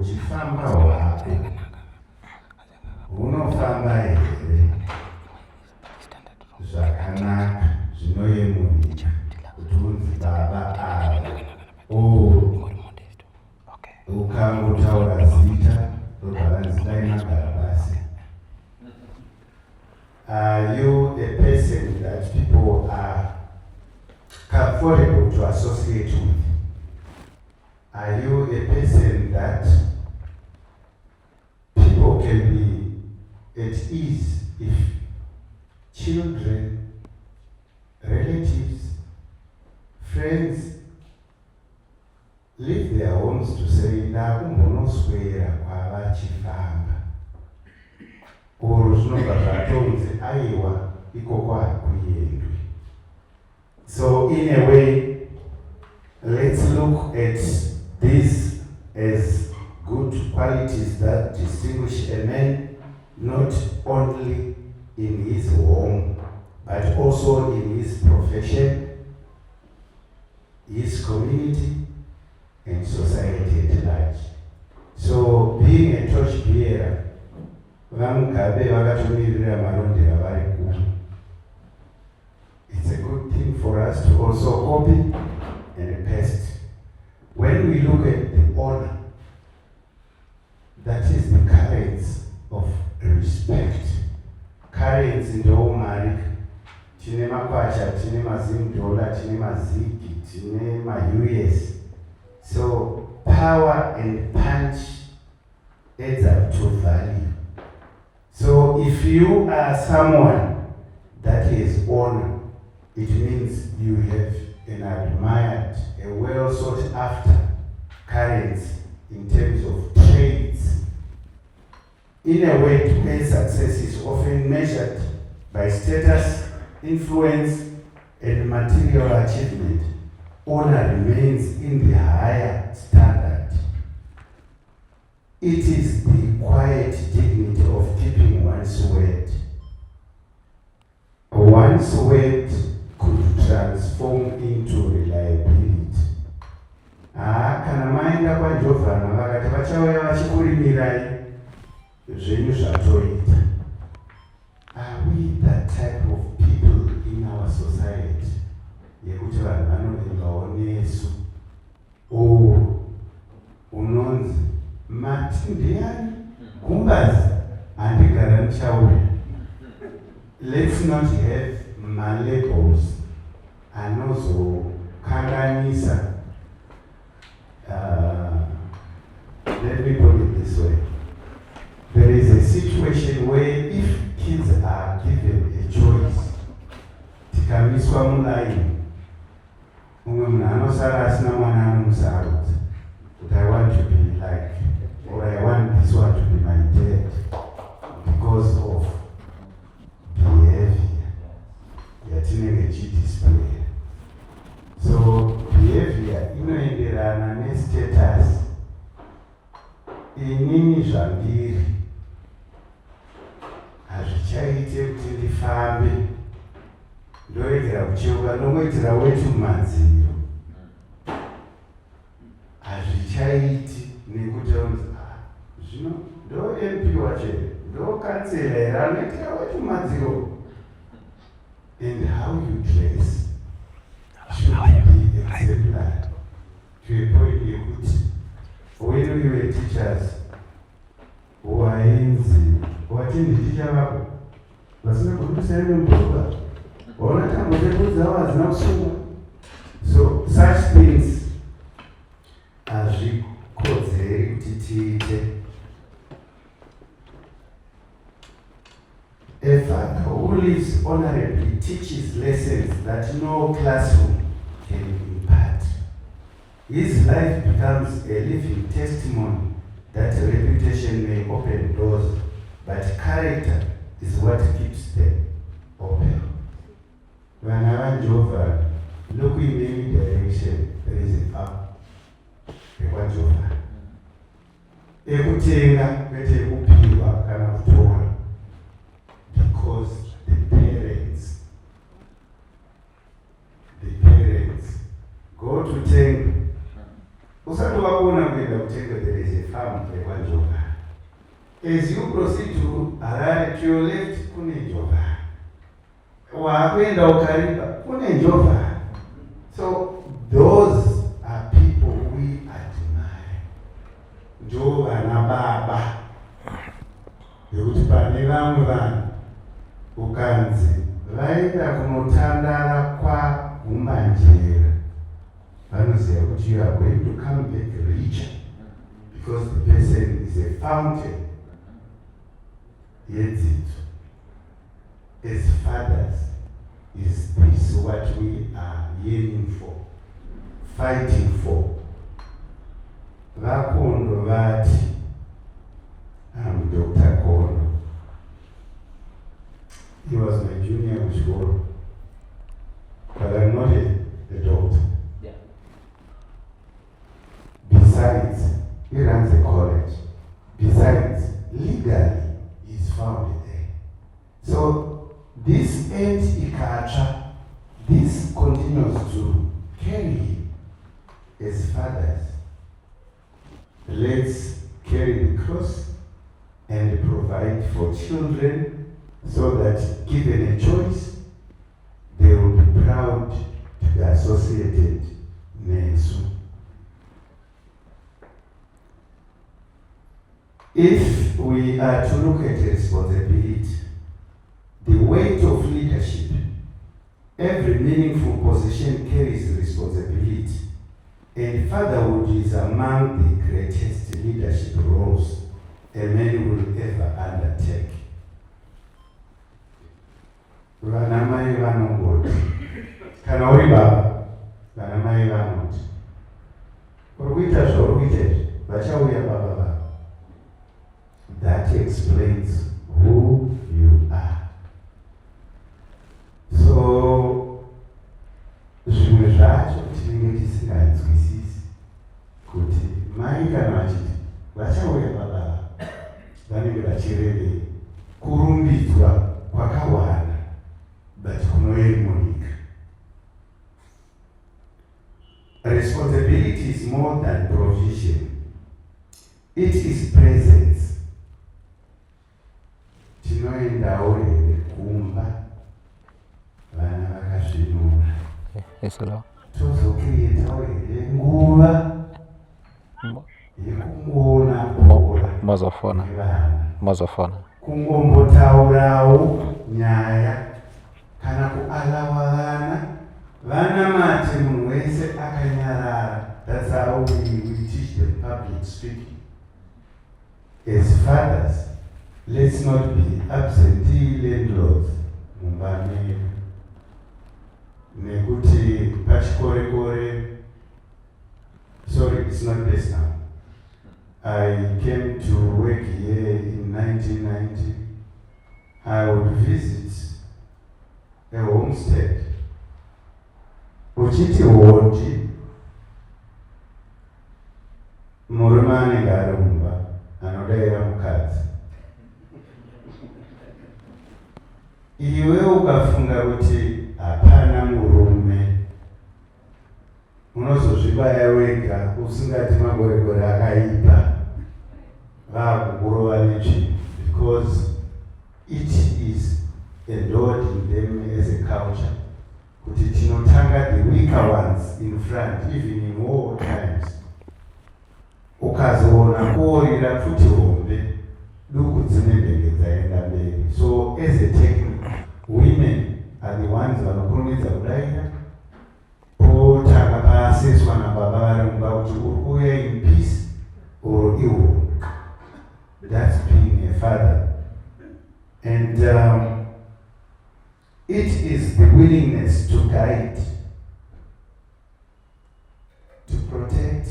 uchifamba hwako unofamba here zvakanaka zvinoyemurika kuti unzi baba ukangotaura zita robharanzi dainagara basi. Are you a person that people are comfortable to associate with? Are you a person that people can be at ease if children, relatives, friends leave their homes to say, ndakumbonoswera kwava Chifamba, or zvinobva zvatonzi aiwa ikoko hakuendwi. So in a way, let's look at these as good qualities that distinguish a man, not only in his home, but also in his profession, his community, and society at large. So being a torch bearer, vamugabe vakatomirira marondera vari kuno. It's a good thing for us to also copy and paste. When we look at the honor, that is the currency of respect. Currency ndo mari. Tine makwasha, tine mazimdola, tine mazigi, tine ma-US. So power and punch adds up to value. So if you are someone that is honor, it means you have an admired, a well sought after currency in terms of trades. In a way, where success is often measured by status, influence, and material achievement, honor remains in the higher standard. It is the quiet dignity of keeping one's word. One's word could transform into reliability. Kana maenda kwaJovhana vakati vachauya vachikurimirai zvenyu zvatoita. Are we that type of people in our society? Yekuti vanhu vanovimbawo nesu. Unonzi mati ndiani kumbazi andigara ndichauya. Let's not have malabels anozokanganisa. Let me put it this way. There is a situation where if kids are given a choice, tikamiswa mulaini, umwe munhu anosara asina mwana anomusarudza kuti I want to be like, or I want this one to be my dad because of behavior yatinenge chidisplay. So behavior inoenderana nestatus. Inini zvambiri hazvichaite kuti ndifambe ndoregera kucheuka ndomoitira wetu mumadziro. Hazvichaiti nekuti unzi zvino ndo MP wacho ndo kansela here anoitira wetu mumadziro. And how you dress should be exemplary to a point yekuti when we were teachers wainzi watindi ticha vako vasina kurusaime mbuka waona tambo dzedu dzavo hadzina kusunga. So such things hazvikodzeri kuti tiite. A father who lives honorably teaches lessons that no classroom can impart. His life becomes a living testimony that reputation may open doors, but character is what keeps them open. Vana vaJehovha, look in any direction, there is a path. EkwaJehovha. Ekutenga kwete ekupirwa kana kutora. Because the parents go to tenga. Usati wabona kuenda kutenga, there is a farm ekwanjova. As you proceed to Harare, to your left, kune Jova. Wakwenda ukariba, kune Jova. So those are people we admire. Jova na baba. Yekuti pane vamwe vanhu ukanzi vaenda kunotandara kwaGumbanjera, vanoziva kuti you are going to come back richer because the person is a fountain. As fathers, is this what we are yearning for, fighting for? Vakondo vati, I'm Dr. Kono. He was my junior in school, but I'm not a doctor. Yeah. Besides, he runs a college. Besides, legally, is found there. So this ends Ikacha, this continues to carry him as fathers. Let's carry the cross and provide for children so that given a choice, they will be proud to be associated nesu. If we are to look at responsibility, the weight of leadership, every meaningful position carries responsibility, and fatherhood is among the greatest leadership roles a man will ever undertake. Vanamai vanongoti, kana uri baba, vanamai vanoti, uri kuita zvauri kuita vachauya baba vavo. That explains who you are. So, zvimwe zvacho tinenge tisinganzwisisi kuti mai kana vachiti vachauya baba vanenge vachirevei kurumbidzwa kwakawanda but kunoyemurika. Responsibility is more than provision. It is presence. Tinoendawo here kumba vana vakazvinura. Yes, hello. Tozocreatawo here nguva yekungoona bhora Mazofana. Kungombotaurawo nyaya kana kualawa vana mate munhu wese akanyarara. That's how we teach them public speaking. As fathers, let's not be absentee landlords. Mumbane nekuti pachikore. Sorry, it's not this now. I came to work here in 1990. I would visit a homestead. Uchiti hoji murume anenge ari mumba anodaira mukadzi. Iwe ukafunga kuti hapana murume, unozozvibaya wega usingati magoregore akaipa vakukurova netsvimbo, because it is endured in them as a culture kuti tinotanga the weaker ones in front, even in war times. Ukazoona kuorira futi hombe duku dzine ndenge dzaenda mberi. So as a technique, women are the ones vanokurumidza kudaira, potanga paaseswa nababa vari mumba kuti uri kuuya in peace or iwo. That's being a father. And it is the willingness to guide, to protect,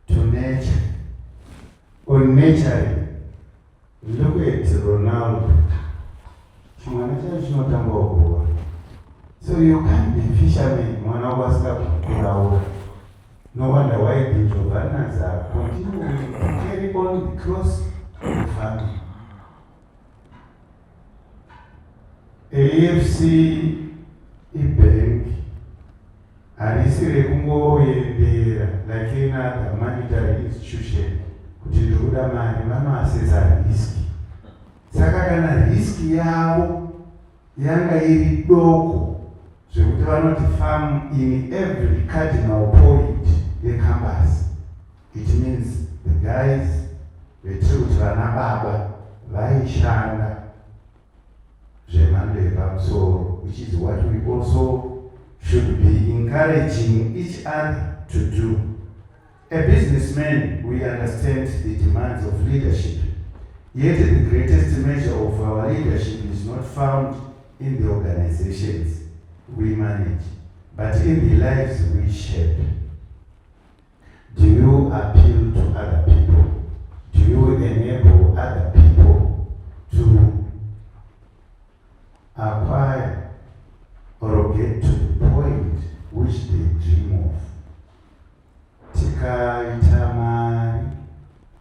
to nurture, or nurturing. Look at Ronaldo. So you can't be fishermen, no wonder why the Giovannas are continuing to carry on the cross of the family. AFC bank harisire kungoendera like any other monetary institution kubuda mari vanoasesa riski. Saka kana riski yavo yanga iri doko zvekuti vanoti farm in every cardinal point yecampus, it means the guys vetiri kuti vana baba vaishanda zvemhando yepamusoro, which is what we also should be encouraging each other to do. A businessman, we understand the demands of leadership. Yet the greatest measure of our leadership is not found in the organizations we manage, but in the lives we shape. Do you appeal to other people? Do you enable other people to acquire or get to the point which they dream of? Tikaita mari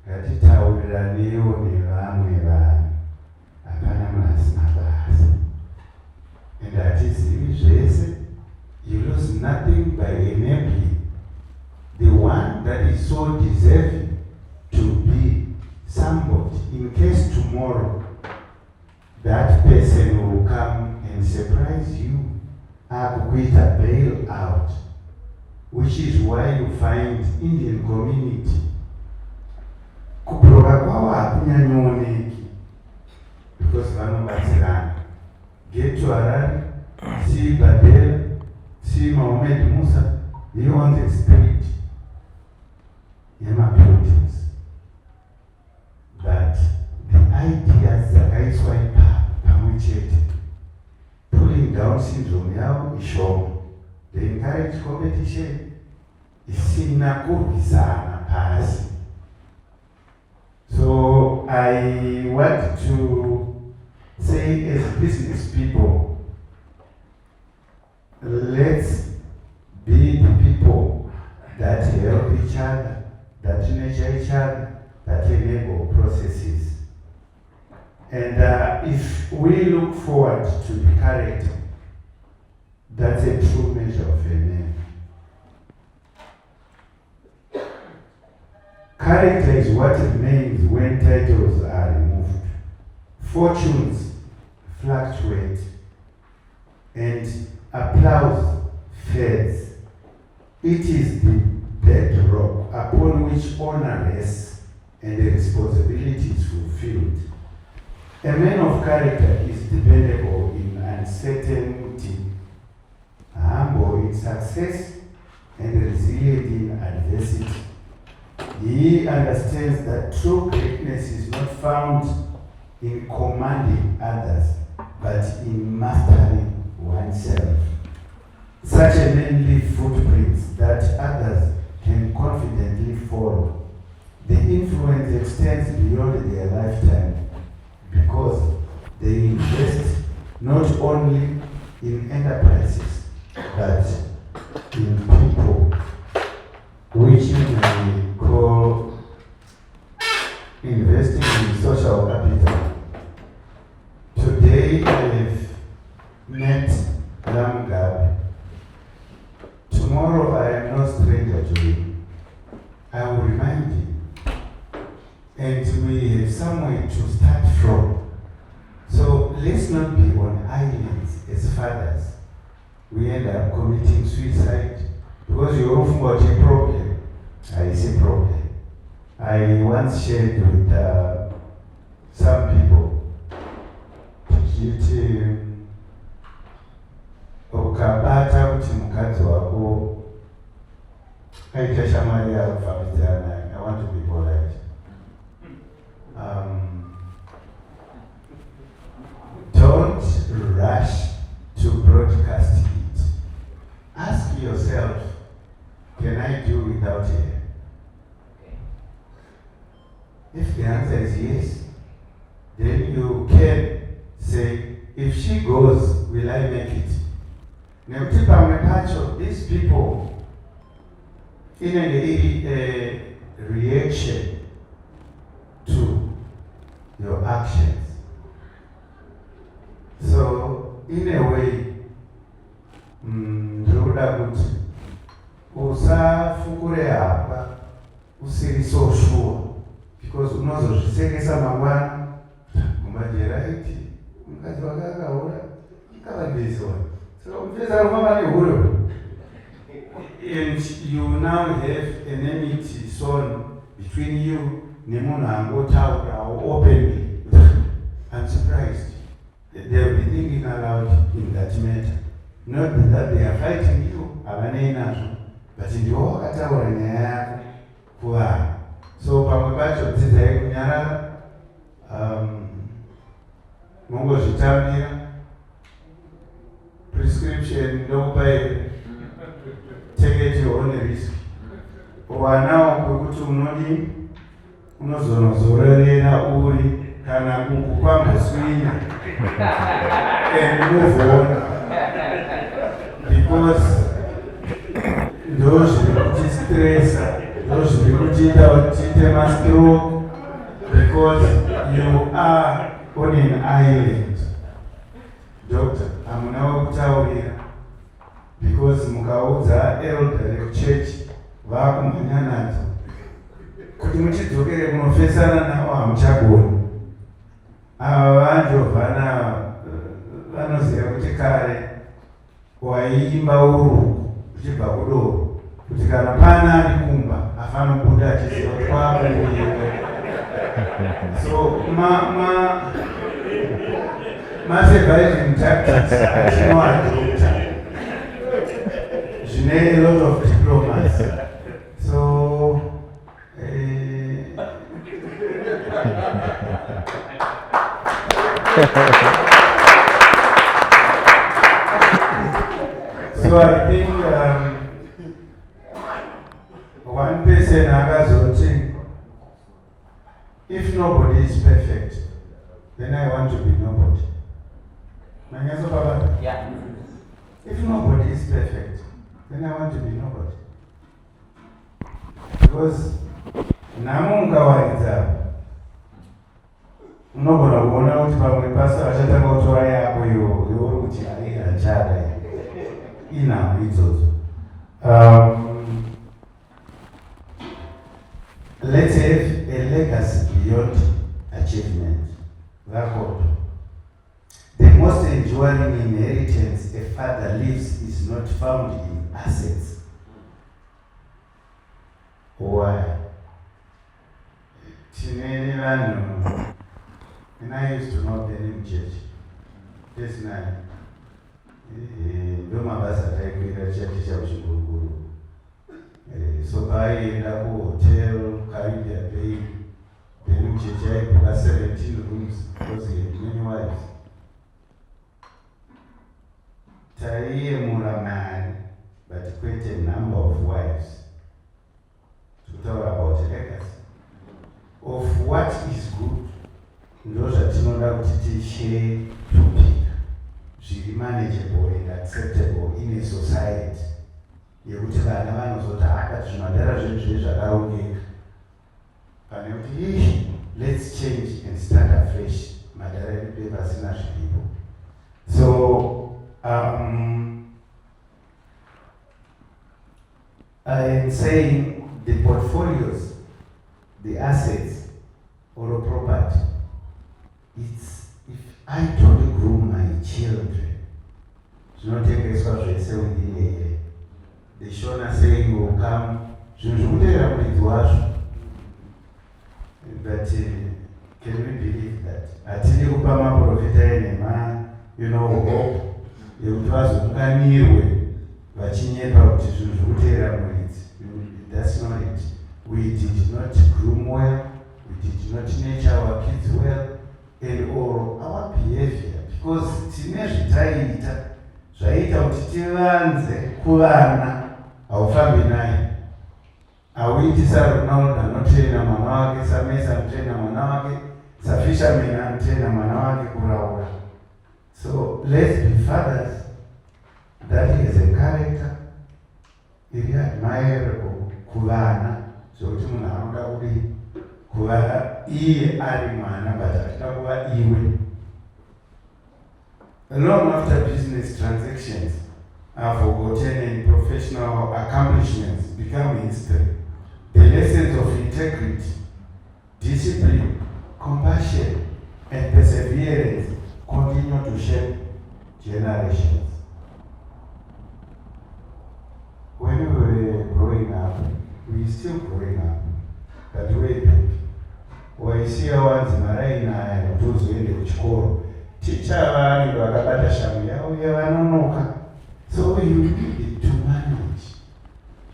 ngatitauriranewo nevamwe vanhu, hapana munhu asina basa. And hatizivi zvese. You lose nothing by enabling the one that is so deserving to be somebody, in case tomorrow that person will come and surprise you, akukuita bail out, which is why you find Indian community kubroka kwavo hakunyanyowoneki, because vanobatsirana. Get to Harare, see Badela, see Mohammed Musa, he wants the spirit yema buildings, that the ideas dzakaiswa pamwe chete, pulling down syndrome yavo ishoma. They encourage competition isina kurwisana pasi. So I want to say, as business people, let's be the people that help each other, that nurture each other, that enable processes. And if we look forward to the character, that's a true measure of a man. Character is what remains when titles are removed. Fortunes fluctuate and applause fades. It is the bedrock upon which honor rests and the responsibility is fulfilled. A man of character is dependable in uncertainty, humble in success, and resilient in adversity. He understands that true greatness is not found in commanding others, but in mastering oneself. Such a man leaves footprints that others can confidently follow. The influence extends beyond their lifetime because they invest not only in enterprises, but in people, which you may call investing in social capital. Today I have met Mugabe. Tomorrow I am no stranger to him. I will remind him. And we have somewhere to start from. So let's not be on islands as fathers. We end up committing suicide because you often got a problem. I say problem. I once shared with some people kuti ukabata kuti mukadzi wako aita shamwari yakufambidzana naye. I want to be polite. Don't rush to broadcast it. Ask yourself, can I do without her? If the answer is yes, then you can say, if she goes, will I make it? Nekuti pamwe pacho, these people in a reaction to your actions. So in a way, ndinoda kuti usafukure hapa usiri so sure, because unozozvisekesa mangwana kumajeraiti mukadzi wake akaura ikavandiswa saka mufesi anofamba nehuro and you now have enmity sown between you nemunhu angotaurawo openly. I'm surprised they'll be thinking aloud in that matter, not that they are fighting you havanei nazvo, but ndiwo wakataura nyaya yako kuvanhu. So pamwe pacho dzidzai kunyarara, mungozvitambira prescription ndokupai take it your own risk. Wanawo kwekuti unodi unozororera uri kana uku kwamboswinya and move on, because ndo zviri kutistresa, ndo zviri kutiita kuti tiite mastroke, because you are on an island. Doctor, hamuna wekutaurira, because mukaudza elder rekuchechi vakumhanya nadzo kuti muchidzokere kunofesana navo hamuchagoni. Ava vanjovhana vanoziva kuti kare waiimba uruku uchibva kudoro kuti kana pana ari kumba afanobuda achiziva kuti kwakuuyiwa. So surviving tactics atinoadopta zvine a lot of diplomacy. So so I think one person akazoti, if nobody is perfect, then I want to be nobody. Manyazo Baba? Yeah. If nobody is perfect, then I want to be nobody. Because namunga waridza unogona kuona kuti pamwe pasa achatanga kutora yako youri kuti hai achada inhambo idzodzo. Let's have a legacy beyond achievement. Therefore, the most enduring inheritance a father leaves is not found in assets. Why? And I used to know the name church. This night, ndomabasa taikuita chaticha kuchiguruguru. So paienda kuhotel Caribbean Bay, then church aibuka 17 rooms because he had many wives. Taiyemura mari, but quite a number of wives. To talk about legacy of what is good. Ndozvatinoda kuti tishare topika zviri manageable and acceptable in a society yekuti vana vanozoti akati zvinodara zvinhu zviri zvakarongeka pane kuti let's change and start afresh madhara edu pasina zviripo. So I am saying the portfolios, the assets or property, it's if I don't groom my children, zvinotengeswa zvese within a year. The Shona saying will come, zvinhu zvekutera muridzi wazvo. But can we believe that? Hatidi kupa maprofita enema, hope yekuti vazounganirwe vachinyepa kuti zvinhu zvekutera muridzi. That's not it. We did not groom well, we did not nurture our kids well, and or our behavior, because tine zvitaita zvaita kuti tivanze kuvana haufambi naye. Hauiti saRonaldo anotraina mwana wake, saMessi anotraina mwana wake, saFisherman anotraina mwana wake kuraura. So let's be fathers that is a character iri admirable kuvana, zvokuti munhu anoda kudi kuva iye ari mwana but achida kuva iwe. Long after business transactions are forgotten and professional accomplishments become history, the lessons of integrity, discipline, passion and perseverance continue to shape generations. When we were growing up, we still growing up, but way back, waisiya wanzimarai kuti uzoende kuchikoro, ticha vanenge vakabata shangu yavo yavanonoka. So you need to manage.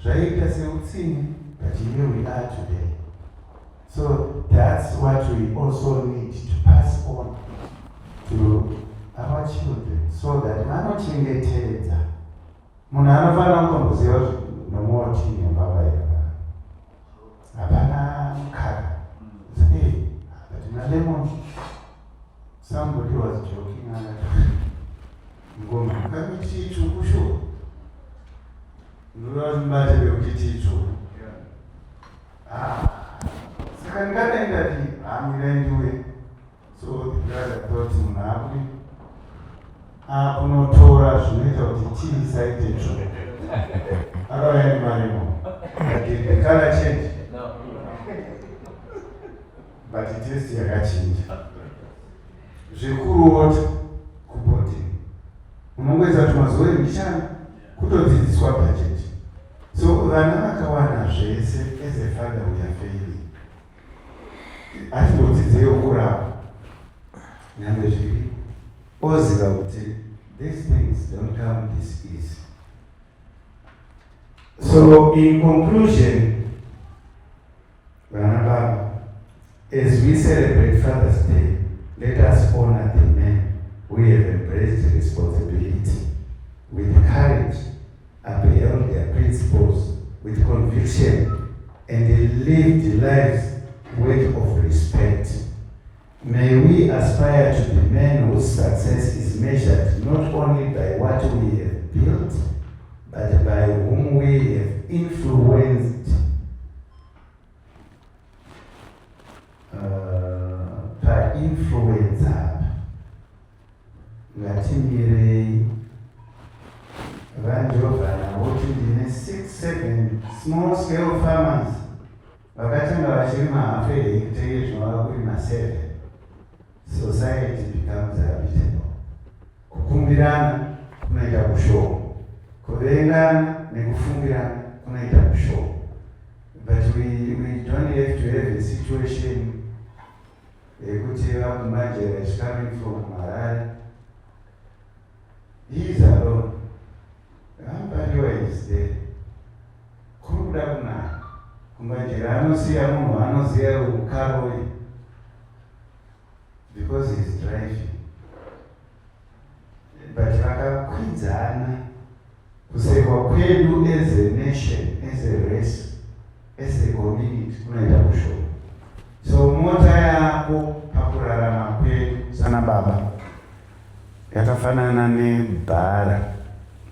Zvaita seutsinye, but here we are today. So that's what we also need to pass on to our children, so that vanochengetedza. Munhu anofanira kutomboziva nomoti nebaba yava. Hapana mukaka. Hey, but in a lemon, somebody was joking and ngoma kamititu kusho. Ndozimbate bekutitu. Saka ndikaenda kuti amirendiwe. So the brother thought munhapi akunotora zvinoita kuti tii saite tsvo. Akauya nemaremo. Did the color change? No. But it is yakachinja. Zvikuru kuboti. Unongweza kuti mazuva emishana kutodzidziswa budget. So vana vakawana zvese as a father we are failing. Atibodzidzeyo kurapa. Nyambe zviri. Oziva kuti these things don't come this easy. So in conclusion, vana baba, as we celebrate Father's Day, let us honor the men who have embraced responsibility with courage, upheld their principles with conviction, and lived lives worthy of respect. May we aspire to be men whose success is measured not only by what we have built, but by whom we have influenced. Influencer. Ngatimirei vanjovana voti ndine 6-7 small scale farmers vakatanga vachiri mahafu ehectare zvinova kuri ma7. Society becomes habitable. Kukumbirana kunoita kushoma, kuvengana nekufungirana kunoita kushoma. But we don't have to have a situation ekuti vakumajera is coming from Harare. He is alone. Ambariwa is there. Kuruda kunaka. Kumajera anosiya munhu anoziya ukaroi because he is driving. But vakakwinzana kusekwa kwedu as a nation, as a race, as a community kunoita kushoma. So mota yako pakurarama kwedu sana baba yakafanana nebhara,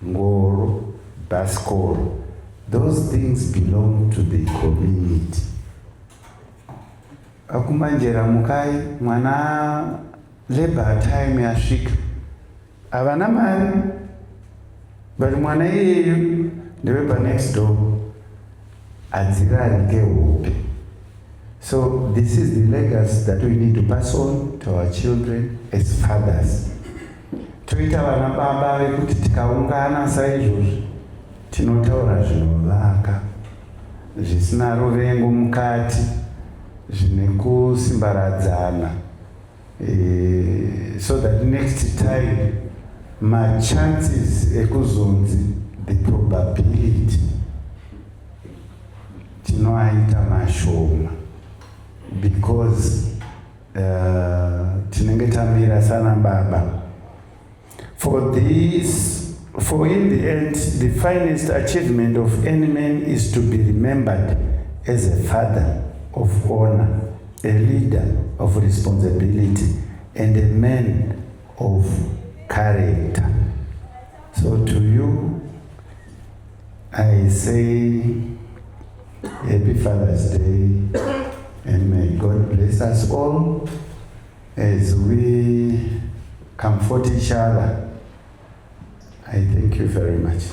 ngoro, bhasikoro. Those things belong to the community. Akumanjera mukai mwana labor time yasvika. Havana mari, but mwana iyeyo ndeweba next door adzirarike hope. So this is the legacy that we need to pass on to our children as fathers. Toita vana baba vekuti tikaungana saizvozvi tinotaura zvinovaka, zvisina ruvengo mukati, zvine kusimbaradzana, so that next time my chances ekuzonzi, the probability tinoaita mashoma, because tinenge tamira sana baba. For in the end, the finest achievement of any man is to be remembered as a father of honor, a leader of responsibility, and a man of character. So to you, I say Happy Father's Day, and may God bless us all as we comfort each other. I thank you very much.